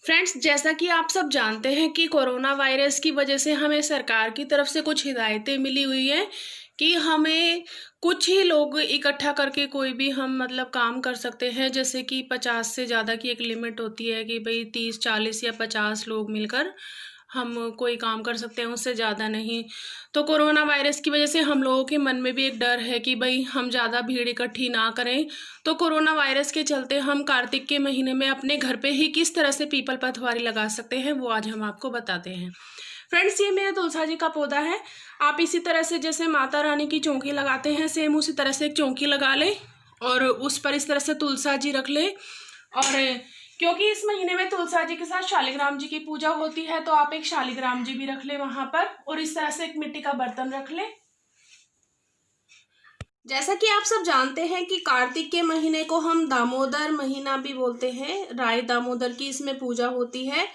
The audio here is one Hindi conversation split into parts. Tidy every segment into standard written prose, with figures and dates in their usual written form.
फ्रेंड्स, जैसा कि आप सब जानते हैं कि कोरोना वायरस की वजह से हमें सरकार की तरफ से कुछ हिदायतें मिली हुई हैं कि हमें कुछ ही लोग इकट्ठा करके कोई भी हम काम कर सकते हैं। जैसे कि 50 से ज़्यादा की एक लिमिट होती है कि भाई 30, 40 या 50 लोग मिलकर हम कोई काम कर सकते हैं, उससे ज़्यादा नहीं। तो कोरोना वायरस की वजह से हम लोगों के मन में भी एक डर है कि भाई हम ज़्यादा भीड़ इकट्ठी ना करें। तो कोरोना वायरस के चलते हम कार्तिक के महीने में अपने घर पे ही किस तरह से पीपल पथवारी लगा सकते हैं, वो आज हम आपको बताते हैं। फ्रेंड्स, ये मेरे तुलसा जी का पौधा है। आप इसी तरह से जैसे माता रानी की चौकी लगाते हैं, सेम उसी तरह से एक चौकी लगा लें और उस पर इस तरह से तुलसा जी रख लें। और क्योंकि इस महीने में तुलसा जी के साथ शालिग्राम जी की पूजा होती है, तो आप एक शालिग्राम जी भी रख ले वहां पर और इस तरह से एक मिट्टी का बर्तन रख ले। जैसा कि आप सब जानते हैं कि कार्तिक के महीने को हम दामोदर महीना भी बोलते हैं। राय दामोदर की इसमें पूजा होती है,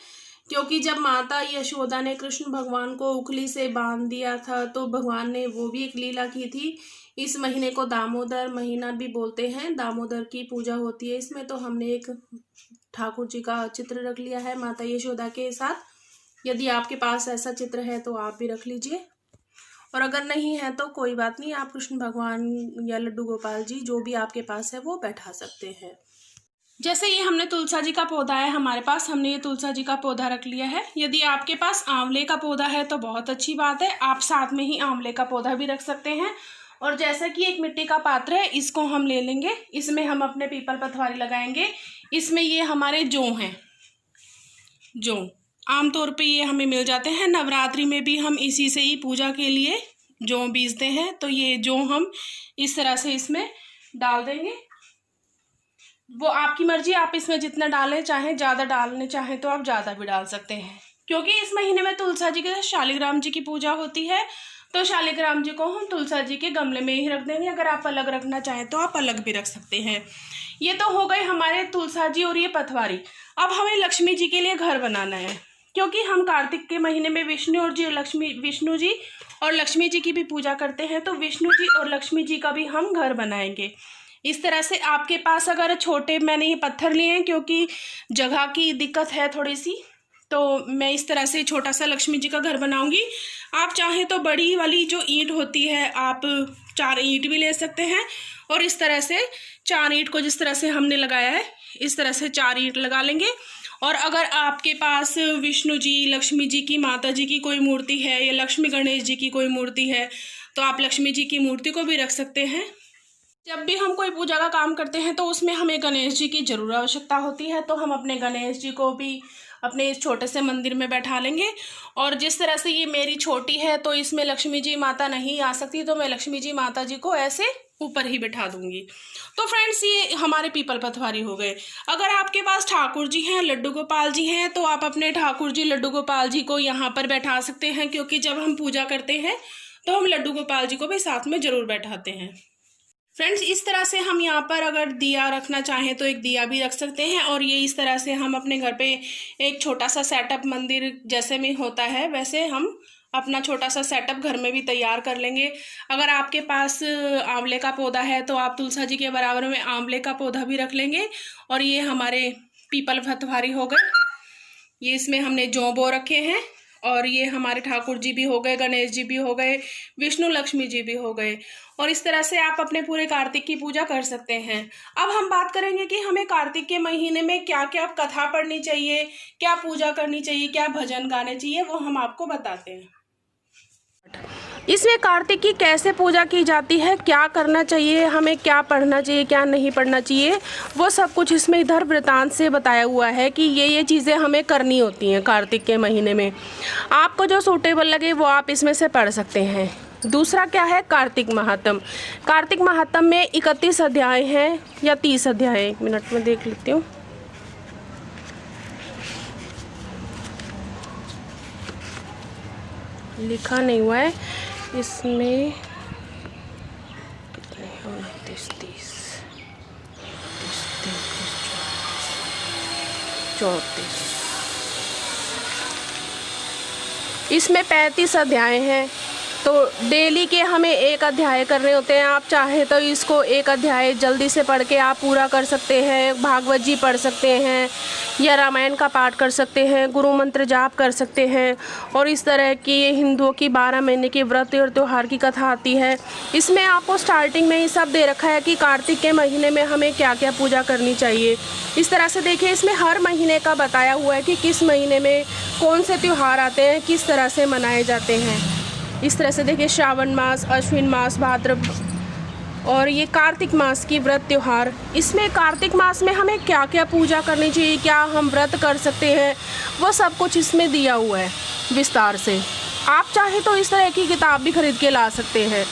क्योंकि जब माता यशोदा ने कृष्ण भगवान को उखली से बांध दिया था तो भगवान ने वो भी एक लीला की थी। इस महीने को दामोदर महीना भी बोलते हैं। दामोदर की पूजा होती है इसमें। तो हमने एक ठाकुर जी का चित्र रख लिया है माता यशोदा के साथ। यदि आपके पास ऐसा चित्र है तो आप भी रख लीजिए, और अगर नहीं है तो कोई बात नहीं, आप कृष्ण भगवान या लड्डू गोपाल जी जो भी आपके पास है वो बैठा सकते हैं। जैसे ये हमने तुलसा जी का पौधा है हमारे पास, हमने ये तुलसा जी का पौधा रख लिया है। यदि आपके पास आंवले का पौधा है तो बहुत अच्छी बात है, आप साथ में ही आंवले का पौधा भी रख सकते हैं। और जैसा कि एक मिट्टी का पात्र है, इसको हम ले लेंगे, इसमें हम अपने पीपल पथवारी लगाएंगे। इसमें ये हमारे जौ हैं, जौ आमतौर पे ये हमें मिल जाते हैं। नवरात्रि में भी हम इसी से ही पूजा के लिए जौ बीजते हैं। तो ये जौ हम इस तरह से इसमें डाल देंगे। वो आपकी मर्जी, आप इसमें जितना डालें, चाहे ज़्यादा डालने चाहें तो आप ज़्यादा भी डाल सकते हैं। क्योंकि इस महीने में तुलसा जी के साथ शालिग्राम जी की पूजा होती है, तो शालिग्राम जी को हम तुलसा जी के गमले में ही रख देंगे। अगर आप अलग रखना चाहें तो आप अलग भी रख सकते हैं। ये तो हो गए हमारे तुलसा जी और ये पथवारी। अब हमें लक्ष्मी जी के लिए घर बनाना है, क्योंकि हम कार्तिक के महीने में विष्णु जी और लक्ष्मी जी की भी पूजा करते हैं। तो विष्णु जी और लक्ष्मी जी का भी हम घर बनाएंगे। इस तरह से आपके पास अगर छोटे, मैंने ये पत्थर लिए हैं क्योंकि जगह की दिक्कत है थोड़ी सी, तो मैं इस तरह से छोटा सा लक्ष्मी जी का घर बनाऊंगी। आप चाहें तो बड़ी वाली जो ईंट होती है, आप 4 ईंट भी ले सकते हैं। और इस तरह से 4 ईंट को जिस तरह से हमने लगाया है, इस तरह से 4 ईंट लगा लेंगे। और अगर आपके पास विष्णु जी, लक्ष्मी जी की, माता जी की कोई मूर्ति है या लक्ष्मी गणेश जी की कोई मूर्ति है, तो आप लक्ष्मी जी की मूर्ति को भी रख सकते हैं। जब भी हम कोई पूजा का काम करते हैं तो उसमें हमें गणेश जी की जरूर आवश्यकता होती है, तो हम अपने गणेश जी को भी अपने इस छोटे से मंदिर में बैठा लेंगे। और जिस तरह से ये मेरी छोटी है तो इसमें लक्ष्मी जी माता नहीं आ सकती, तो मैं लक्ष्मी जी माता जी को ऐसे ऊपर ही बैठा दूंगी। तो फ्रेंड्स, ये हमारे पीपल पथवारी हो गए। अगर आपके पास ठाकुर जी हैं, लड्डू गोपाल जी हैं, तो आप अपने ठाकुर जी, लड्डू गोपाल जी को यहाँ पर बैठा सकते हैं, क्योंकि जब हम पूजा करते हैं तो हम लड्डू गोपाल जी को भी साथ में जरूर बैठाते हैं। फ्रेंड्स, इस तरह से हम यहाँ पर अगर दिया रखना चाहें तो एक दिया भी रख सकते हैं। और ये इस तरह से हम अपने घर पे एक छोटा सा सेटअप, मंदिर जैसे में होता है वैसे हम अपना छोटा सा सेटअप घर में भी तैयार कर लेंगे। अगर आपके पास आंवले का पौधा है तो आप तुलसा जी के बराबर में आंवले का पौधा भी रख लेंगे। और ये हमारे पीपल पथवारी हो गए। ये इसमें हमने जौ बो रखे हैं, और ये हमारे ठाकुर जी भी हो गए, गणेश जी भी हो गए, विष्णु लक्ष्मी जी भी हो गए। और इस तरह से आप अपने पूरे कार्तिक की पूजा कर सकते हैं। अब हम बात करेंगे कि हमें कार्तिक के महीने में क्या क्या कथा पढ़नी चाहिए, क्या पूजा करनी चाहिए, क्या भजन गाने चाहिए, वो हम आपको बताते हैं। इसमें कार्तिक की कैसे पूजा की जाती है, क्या करना चाहिए, हमें क्या पढ़ना चाहिए, क्या नहीं पढ़ना चाहिए, वो सब कुछ इसमें इधर वृतांत से बताया हुआ है कि ये चीज़ें हमें करनी होती हैं कार्तिक के महीने में। आपको जो सूटेबल लगे वो आप इसमें से पढ़ सकते हैं। दूसरा क्या है, कार्तिक महात्म। कार्तिक महात्म में 31 अध्याय हैं या 30 अध्याय, 1 मिनट में देख लेती हूँ। लिखा नहीं हुआ है इसमें, कितने 29, 30, 34, इसमें 35 अध्याय हैं। तो डेली के हमें 1 अध्याय करने होते हैं। आप चाहे तो इसको 1 अध्याय जल्दी से पढ़ के आप पूरा कर सकते हैं। भागवत जी पढ़ सकते हैं या रामायण का पाठ कर सकते हैं, गुरु मंत्र जाप कर सकते हैं। और इस तरह की ये हिंदुओं की 12 महीने की व्रत और त्यौहार की कथा आती है। इसमें आपको स्टार्टिंग में ही सब दे रखा है कि कार्तिक के महीने में हमें क्या क्या पूजा करनी चाहिए। इस तरह से देखिए, इसमें हर महीने का बताया हुआ है कि किस महीने में कौन से त्यौहार आते हैं, किस तरह से मनाए जाते हैं। इस तरह से देखिए, श्रावण मास, अश्विन मास, भाद्रपद और ये कार्तिक मास की व्रत त्यौहार। इसमें कार्तिक मास में हमें क्या क्या पूजा करनी चाहिए, क्या हम व्रत कर सकते हैं, वो सब कुछ इसमें दिया हुआ है विस्तार से। आप चाहे तो इस तरह की किताब भी खरीद के ला सकते हैं।